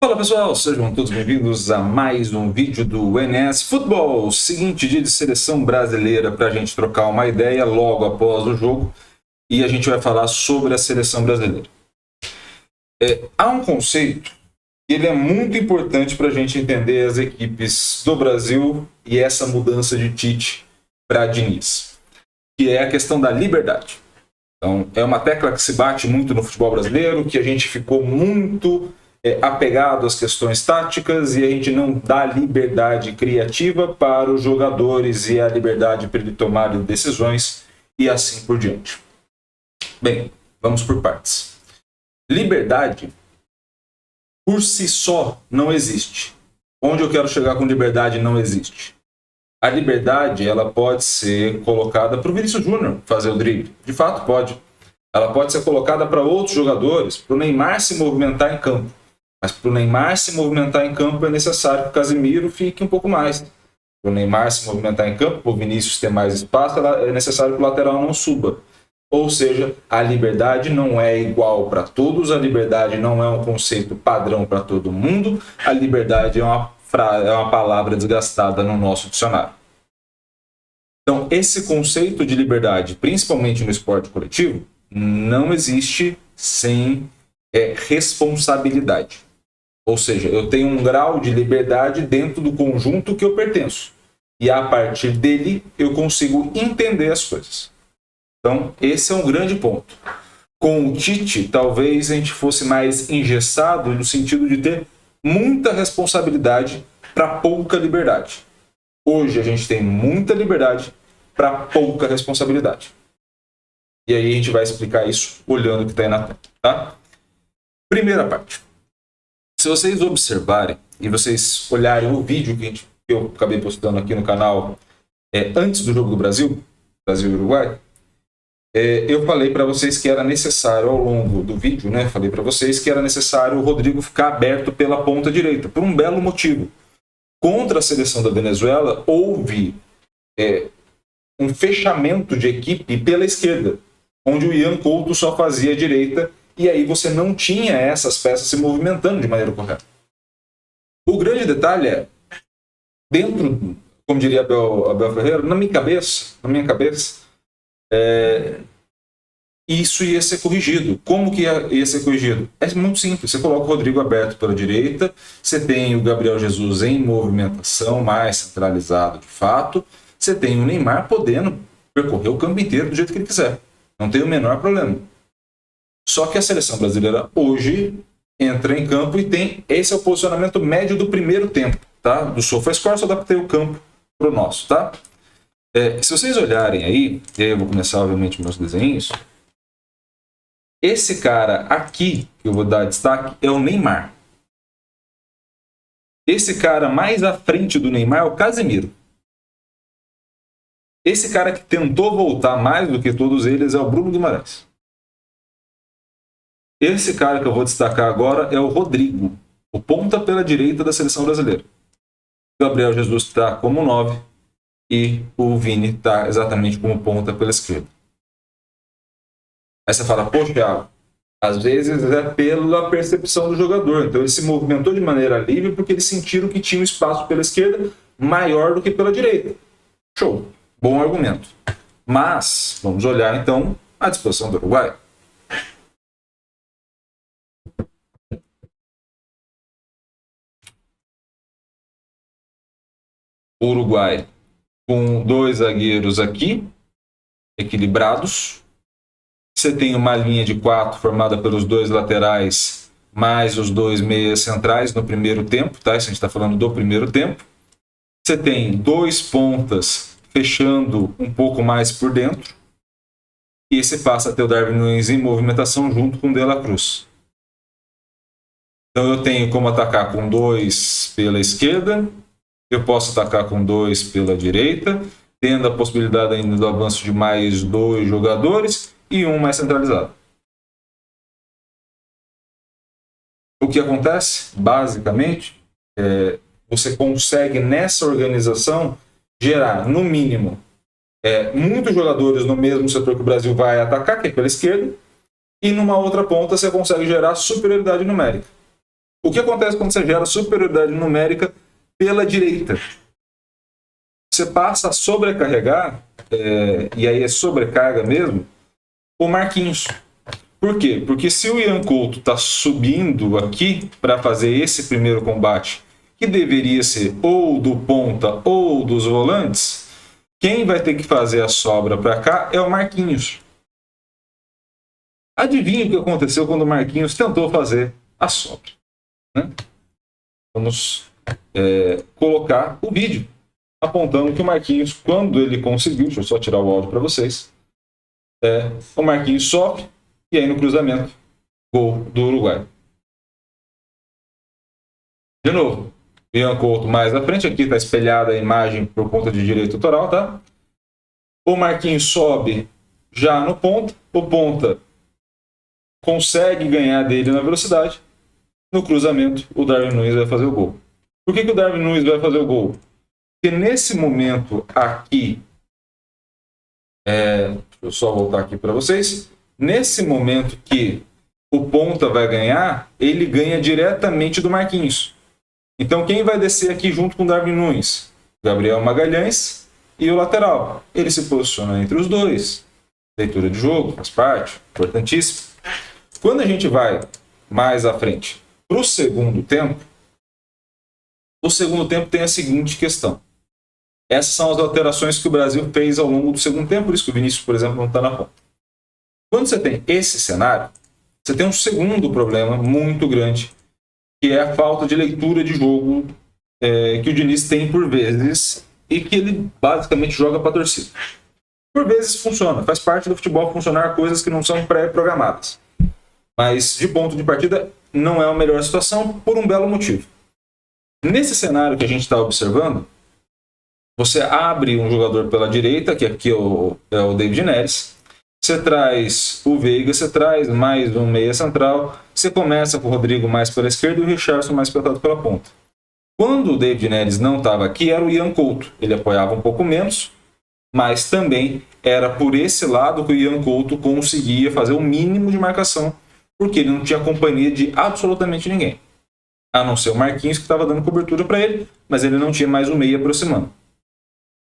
Fala pessoal, sejam todos bem-vindos a mais um vídeo do NS Futebol. Seguinte dia de seleção brasileira para a gente trocar uma ideia logo após o jogo e a gente vai falar sobre a seleção brasileira. Há um conceito que ele é muito importante para a gente entender as equipes do Brasil e essa mudança de Tite para Diniz, que é a questão da liberdade. Então, é uma tecla que se bate muito no futebol brasileiro, que a gente ficou muito apegado às questões táticas e a gente não dá liberdade criativa para os jogadores e a liberdade para ele tomar decisões e assim por diante. Bem, vamos por partes. Liberdade, por si só, não existe. Onde eu quero chegar com liberdade não existe. A liberdade ela pode ser colocada para o Vinícius Júnior fazer o drible. De fato, pode. Ela pode ser colocada para outros jogadores, para o Neymar se movimentar em campo. Mas para o Neymar se movimentar em campo é necessário que o Casemiro fique um pouco mais. Para o Neymar se movimentar em campo, para o Vinícius ter mais espaço, é necessário que o lateral não suba. Ou seja, a liberdade não é igual para todos, a liberdade não é um conceito padrão para todo mundo, a liberdade é uma palavra desgastada no nosso dicionário. Então, esse conceito de liberdade, principalmente no esporte coletivo, não existe sem responsabilidade. Ou seja, eu tenho um grau de liberdade dentro do conjunto que eu pertenço. E a partir dele, eu consigo entender as coisas. Então, esse é um grande ponto. Com o Tite, talvez a gente fosse mais engessado no sentido de ter muita responsabilidade para pouca liberdade. Hoje a gente tem muita liberdade para pouca responsabilidade. E aí a gente vai explicar isso olhando o que está aí na tela, tá? Primeira parte. Se vocês observarem e vocês olharem o vídeo que eu acabei postando aqui no canal antes do jogo do Brasil e Uruguai, eu falei para vocês que era necessário ao longo do vídeo, né? Falei para vocês que era necessário o Rodrigo ficar aberto pela ponta direita, por um belo motivo. Contra a seleção da Venezuela, houve um fechamento de equipe pela esquerda, onde o Ian Couto só fazia a direita, e aí você não tinha essas peças se movimentando de maneira correta. O grande detalhe é, dentro, como diria Abel Ferreira, na minha cabeça, isso ia ser corrigido. Como que ia ser corrigido? É muito simples. Você coloca o Rodrigo aberto pela direita, você tem o Gabriel Jesus em movimentação, mais centralizado de fato, você tem o Neymar podendo percorrer o campo inteiro do jeito que ele quiser. Não tem o menor problema. Só que a seleção brasileira hoje entra em campo e tem esse é o posicionamento médio do primeiro tempo, tá? Do SofaScore, só dá para ter o campo pro nosso, tá? Se vocês olharem aí, eu vou começar obviamente meus desenhos. Esse cara aqui que eu vou dar destaque é o Neymar. Esse cara mais à frente do Neymar é o Casemiro. Esse cara que tentou voltar mais do que todos eles é o Bruno Guimarães. Esse cara que eu vou destacar agora é o Rodrigo, o ponta pela direita da seleção brasileira. O Gabriel Jesus está como 9 e o Vini está exatamente como ponta pela esquerda. Aí você fala, poxa, Thiago, às vezes é pela percepção do jogador. Então ele se movimentou de maneira livre porque eles sentiram que tinha um espaço pela esquerda maior do que pela direita. Show, bom argumento. Mas vamos olhar então a disposição do Uruguai. O Uruguai com dois zagueiros aqui, equilibrados. Você tem uma linha de 4 formada pelos dois laterais, mais os dois meias centrais no primeiro tempo, tá? Isso a gente está falando do primeiro tempo. Você tem dois pontas fechando um pouco mais por dentro. E você passa a ter o Darwin Núñez em movimentação junto com o De La Cruz. Então eu tenho como atacar com 2 pela esquerda. Eu posso atacar com 2 pela direita, tendo a possibilidade ainda do avanço de mais 2 jogadores e um mais centralizado. O que acontece, basicamente, você consegue nessa organização gerar, no mínimo, muitos jogadores no mesmo setor que o Brasil vai atacar, que é pela esquerda, e numa outra ponta você consegue gerar superioridade numérica. O que acontece quando você gera superioridade numérica pela direita? Você passa a sobrecarregar, e aí é sobrecarga mesmo, o Marquinhos. Por quê? Porque se o Ian Couto está subindo aqui para fazer esse primeiro combate, que deveria ser ou do ponta ou dos volantes, quem vai ter que fazer a sobra para cá é o Marquinhos. Adivinha o que aconteceu quando o Marquinhos tentou fazer a sobra? Né? Vamos colocar o vídeo apontando que o Marquinhos, quando ele conseguiu, deixa eu só tirar o áudio para vocês, o Marquinhos sobe e aí no cruzamento, gol do Uruguai. De novo, Ian Couto mais à frente, aqui está espelhada a imagem por conta de direito autoral, tá? O Marquinhos sobe já no ponta, o ponta consegue ganhar dele na velocidade, no cruzamento o Darwin Núñez vai fazer o gol. Por que o Darwin Núñez vai fazer o gol? Porque nesse momento aqui, deixa eu só voltar aqui para vocês, nesse momento que o ponta vai ganhar, ele ganha diretamente do Marquinhos. Então quem vai descer aqui junto com o Darwin Núñez? Gabriel Magalhães e o lateral. Ele se posiciona entre os dois. Leitura de jogo, faz parte, importantíssimo. Quando a gente vai mais à frente para o segundo tempo tem a seguinte questão. Essas são as alterações que o Brasil fez ao longo do segundo tempo, por isso que o Vinícius, por exemplo, não está na ponta. Quando você tem esse cenário, você tem um segundo problema muito grande, que é a falta de leitura de jogo que o Diniz tem por vezes e que ele basicamente joga para a torcida. Por vezes funciona, faz parte do futebol funcionar coisas que não são pré-programadas. Mas de ponto de partida não é a melhor situação por um belo motivo. Nesse cenário que a gente está observando, você abre um jogador pela direita, que aqui é o David Neres, você traz o Veiga, você traz mais um meia central, você começa com o Rodrigo mais pela esquerda e o Richarlison mais petado pela ponta. Quando o David Neres não estava aqui, era o Ian Couto. Ele apoiava um pouco menos, mas também era por esse lado que o Ian Couto conseguia fazer o mínimo de marcação, porque ele não tinha companhia de absolutamente ninguém. A não ser o Marquinhos, que estava dando cobertura para ele, mas ele não tinha mais um meia aproximando.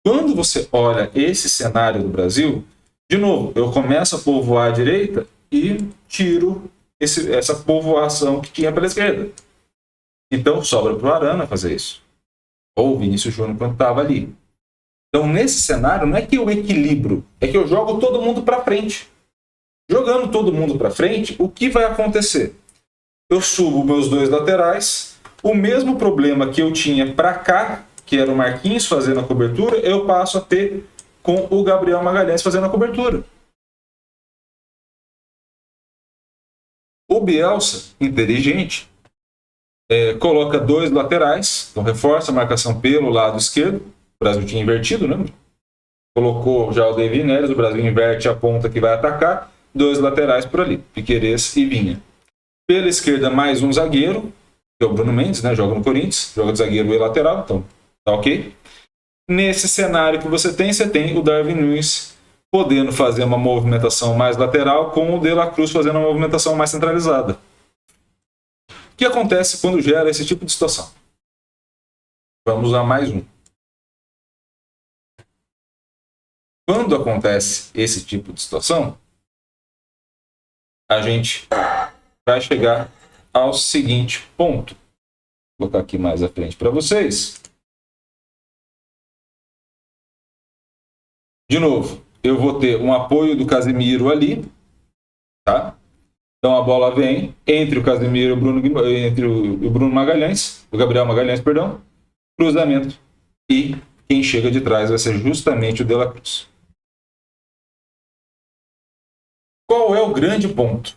Quando você olha esse cenário do Brasil, de novo, eu começo a povoar a direita e tiro essa povoação que tinha pela esquerda. Então sobra para o Arana fazer isso. Ou o Vinícius Júnior quando estava ali. Então nesse cenário não é que eu equilibro, é que eu jogo todo mundo para frente. Jogando todo mundo para frente, o que vai acontecer? Eu subo meus dois laterais, o mesmo problema que eu tinha para cá, que era o Marquinhos fazendo a cobertura, eu passo a ter com o Gabriel Magalhães fazendo a cobertura. O Bielsa, inteligente, coloca dois laterais, então reforça a marcação pelo lado esquerdo. O Brasil tinha invertido, né? Colocou já o David Neres, o Brasil inverte a ponta que vai atacar, dois laterais por ali, Piquerez e Vinha. Pela esquerda, mais um zagueiro, que é o Bruno Mendes, né? Joga no Corinthians, joga de zagueiro e lateral, então tá ok. Nesse cenário que você tem o Darwin Núñez podendo fazer uma movimentação mais lateral, com o De La Cruz fazendo uma movimentação mais centralizada. O que acontece quando gera esse tipo de situação? Vamos a mais um. Quando acontece esse tipo de situação, a gente vai chegar ao seguinte ponto. Vou colocar aqui mais à frente para vocês. De novo, eu vou ter um apoio do Casemiro ali, tá? Então a bola vem entre o Casemiro e o Bruno Magalhães, o Gabriel Magalhães, perdão, cruzamento, e quem chega de trás vai ser justamente o De La Cruz. Qual é o grande ponto?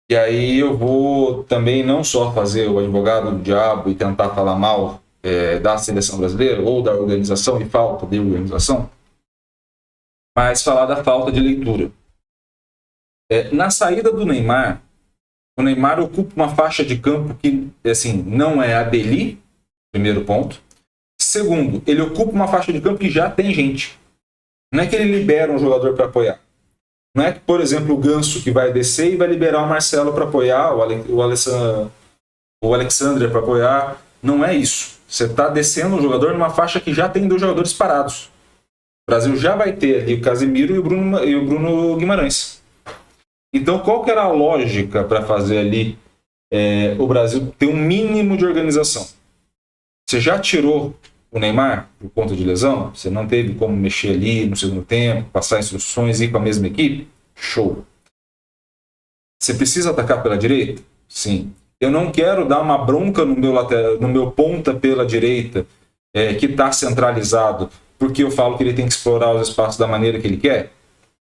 E aí eu vou também não só fazer o advogado do diabo e tentar falar mal da seleção brasileira ou da organização e falta de organização, mas falar da falta de leitura. Na saída do Neymar, o Neymar ocupa uma faixa de campo que assim, não é a dele, primeiro ponto. Segundo, ele ocupa uma faixa de campo que já tem gente. Não é que ele libera um jogador para apoiar. Não é que, por exemplo, o Ganso que vai descer e vai liberar o Marcelo para apoiar, o Alessandro, o Alexandre para apoiar. Não é isso. Você está descendo um jogador numa faixa que já tem 2 jogadores parados. O Brasil já vai ter ali o Casemiro e o Bruno Guimarães. Então, qual que era a lógica para fazer ali o Brasil ter um mínimo de organização? Você já tirou o Neymar por conta de lesão? Você não teve como mexer ali no segundo tempo, passar instruções e ir com a mesma equipe? Show! Você precisa atacar pela direita? Sim. Eu não quero dar uma bronca no meu ponta pela direita, que está centralizado, porque eu falo que ele tem que explorar os espaços da maneira que ele quer?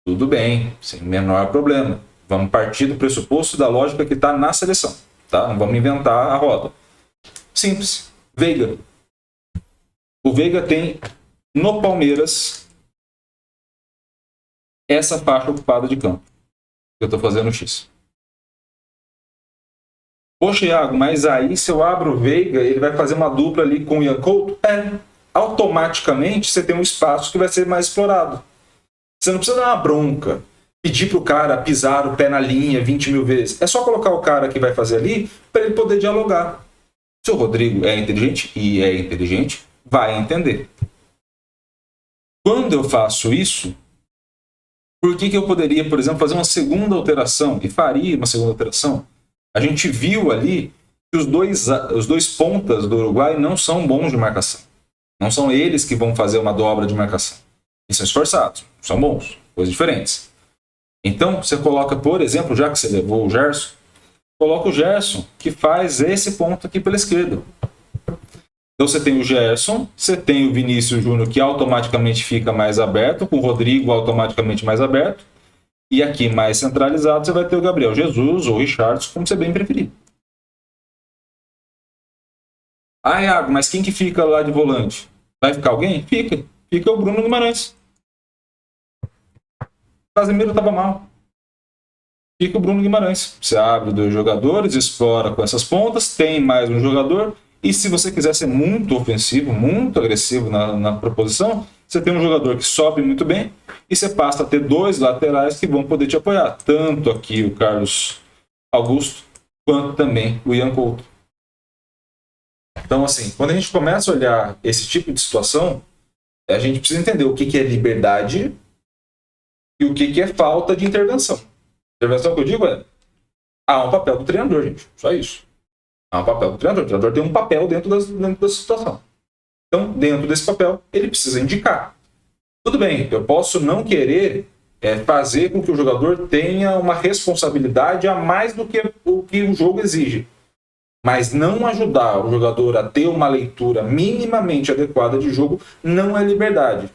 Tudo bem, sem o menor problema. Vamos partir do pressuposto da lógica que está na seleção. Tá? Não vamos inventar a roda. Simples. Veiga. O Veiga tem, no Palmeiras, essa faixa ocupada de campo. Eu estou fazendo X. Poxa, Iago, mas aí se eu abro o Veiga, ele vai fazer uma dupla ali com o Ian Couto? Automaticamente você tem um espaço que vai ser mais explorado. Você não precisa dar uma bronca, pedir para o cara pisar o pé na linha 20 mil vezes. É só colocar o cara que vai fazer ali para ele poder dialogar. Se o Rodrigo é inteligente, e é inteligente, vai entender. Quando eu faço isso, por que eu poderia, por exemplo, fazer uma segunda alteração? E faria uma segunda alteração? A gente viu ali que os dois pontas do Uruguai não são bons de marcação. Não são eles que vão fazer uma dobra de marcação. Eles são esforçados, são bons, coisas diferentes. Então, você coloca, por exemplo, já que você levou o Gerson, coloca o Gerson, que faz esse ponto aqui pela esquerda. Então você tem o Gerson, você tem o Vinícius Júnior, que automaticamente fica mais aberto, com o Rodrigo automaticamente mais aberto, e aqui mais centralizado você vai ter o Gabriel Jesus ou o Richarlison, como você bem preferir. Iago, mas quem que fica lá de volante? Vai ficar alguém? Fica. Fica o Bruno Guimarães. O Casemiro estava mal. Fica o Bruno Guimarães. Você abre 2 jogadores, explora com essas pontas, tem mais um jogador, e se você quiser ser muito ofensivo, muito agressivo na proposição, você tem um jogador que sobe muito bem e você passa a ter 2 laterais que vão poder te apoiar. Tanto aqui o Carlos Augusto, quanto também o Ian Couto. Então, assim, quando a gente começa a olhar esse tipo de situação, a gente precisa entender o que é liberdade e o que é falta de intervenção. A intervenção que eu digo há um papel do treinador, gente. Só isso. Há um papel do treinador. O treinador tem um papel dentro da situação. Então, dentro desse papel, ele precisa indicar. Tudo bem, eu posso não querer fazer com que o jogador tenha uma responsabilidade a mais do que o jogo exige. Mas não ajudar o jogador a ter uma leitura minimamente adequada de jogo não é liberdade.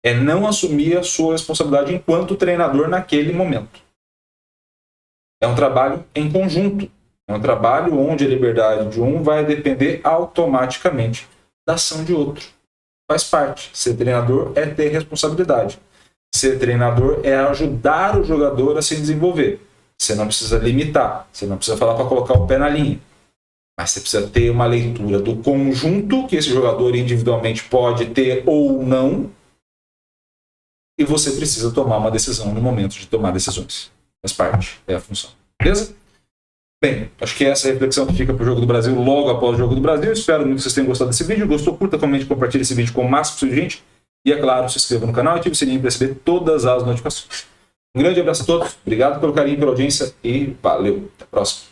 É não assumir a sua responsabilidade enquanto treinador naquele momento. É um trabalho em conjunto. É um trabalho onde a liberdade de um vai depender automaticamente da ação de outro. Faz parte. Ser treinador é ter responsabilidade. Ser treinador é ajudar o jogador a se desenvolver. Você não precisa limitar. Você não precisa falar para colocar o pé na linha. Mas você precisa ter uma leitura do conjunto que esse jogador individualmente pode ter ou não. E você precisa tomar uma decisão no momento de tomar decisões. Faz parte. É a função. Beleza? Bem, acho que essa é a reflexão que fica para o Jogo do Brasil logo após o Jogo do Brasil. Espero muito que vocês tenham gostado desse vídeo. Gostou? Curta, comente, compartilhe esse vídeo com o máximo possível de gente. E, é claro, se inscreva no canal e ative o sininho para receber todas as notificações. Um grande abraço a todos. Obrigado pelo carinho, pela audiência e valeu. Até a próxima.